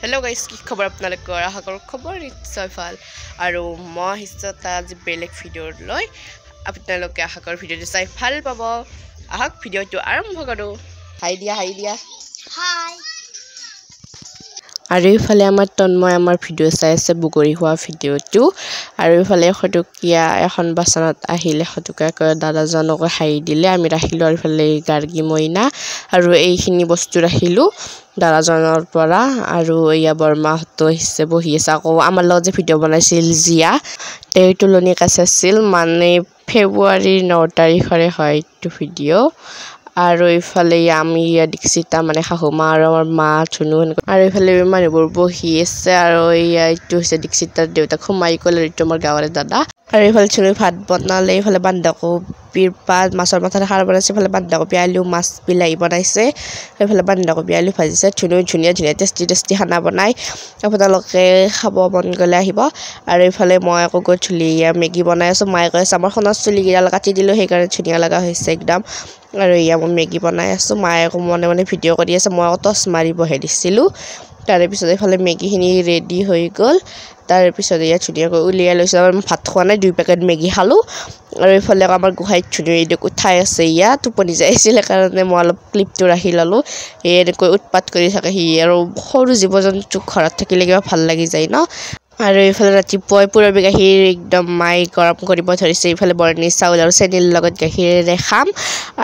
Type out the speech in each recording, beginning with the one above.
Hello guys की खबर আপোনালোকৰ আশা কৰো খবৰ নিশ্চয় ভাল আৰু মই হিচাপত আজি বেলেগ ভিডিও লৈ আপোনালোকে আশা কৰো ভিডিওটো চাই ভাল পাব আহক ভিডিওটো আৰম্ভ কৰো হাই দিয়া হাই আৰু ইফালে আমাৰ তন্ময় আমাৰ ভিডিও চাই আছে বুগৰি হোৱা ভিডিওটো আৰু ইফালে খটকিয়া এখন বাছনত আহিলে খটকাকৈ দাদাজনক হাই দিলে আমি ৰাখিলো আৰু ইফালে গাৰ্গী মইনা আৰু এইখিনি বস্তু ৰাখিলো দাদাজনৰ পৰা আৰু ইয়া বৰমাহতো হিছে বহি আছে আকৌ আমাৰ লগত যে ভিডিও বনাইছিল জিয়া তেই তুলনি কাছে আছিল মানে ফেব্ৰুৱাৰী 9 তাৰিখৰে হয় এইটো ভিডিও আৰু ইফালে আমি দীক্ষিতা মানে শাহুমা আৰু আমাৰ মা ধুনু আৰু ইফালে মানুহবোৰ বহি আছে আৰু এইটো হৈছে দীক্ষিতাৰ দেউতাক সোমাই গ'ল এইটো আমাৰ গাঁৱৰে দাদা আৰু ইফালে ধুনু ভাত বনালে ইফালে বন্ধাকবিৰ পাত মাছৰ মাথাৰে খাৰ বনাইছে ইফালে বন্ধাকবি আলু মাছ বিলাহী বনাইছে ইফালে বন্ধাকবি আলু ভাজিছে ধুনু ধুনীয়া টেষ্টি খানা বনাই আপোনালোকে খাব মন গ'লে আহিব আৰু ইফালে মই আকৌ গধূলি মেগী বনাই আছো মায়ে কৈ আছে আমাৰ খনৰ চুলি গিডাল কাটি দিলো সেইকাৰণে ধুনীয়া লগা হৈছে একদম আৰু মই মেগী বনাই আছো মায়ে আকৌ মনে ভিডিও কৰি আছে মই টচ মাৰিবহে দিছিলো তাৰে পিছত ইফালে মেগীখিনি ৰেডি হৈ গ'ল তাৰে পিছত ধুনীয়াকৈ উলিয়াই লৈছো ভাত খোৱা নাই 2 পেকেট মেগী খালো আৰু ইফালে আমাৰ গোহাইত ধুনীয়াকৈ উঠাই আছে টোপনি যাই আছিল কাৰণে মই অলপ ক্লিপটো ৰাখি ললো এনেকৈ উৎপাত কৰি থাকে সি আৰু সৰু জীৱ-জন্তু ঘৰত থাকিলে কিবা ভাল লাগি যায় ন আৰু ইফালে ৰাতিপুৱাই পুৰবি গাখীৰ একদম মাই গৰম কৰিব ধৰিছে ইফালে বৰ্ণি চাউল আৰু চেনিৰ লগত গাখীৰেৰে খাম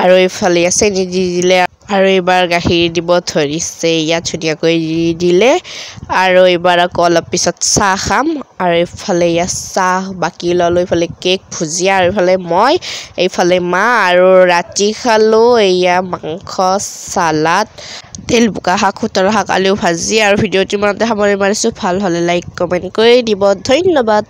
আৰু ইফালে চেনি দি দিলে আৰু এবাৰ গাখীৰ দিব ধৰিছে ধুনীয়াকৈ দিলে আৰু এবাৰ আকৌ অলপ পিছত চাহ খাম আৰু ইফালে চাহ বাকি ললো ইফালে কেক ভুজিয়া আৰু ইফালে মই এইফালে মা আৰু ৰাতি খালো মাংস সালাড তেল বুকা শাক খুতৰ শাক আলু ভাজি আৰু ভিডিওটি মনতে সামৰি মাৰিছো ভাল হলে লাইক কমেন্ট কৰি দিব ধন্যবাদ।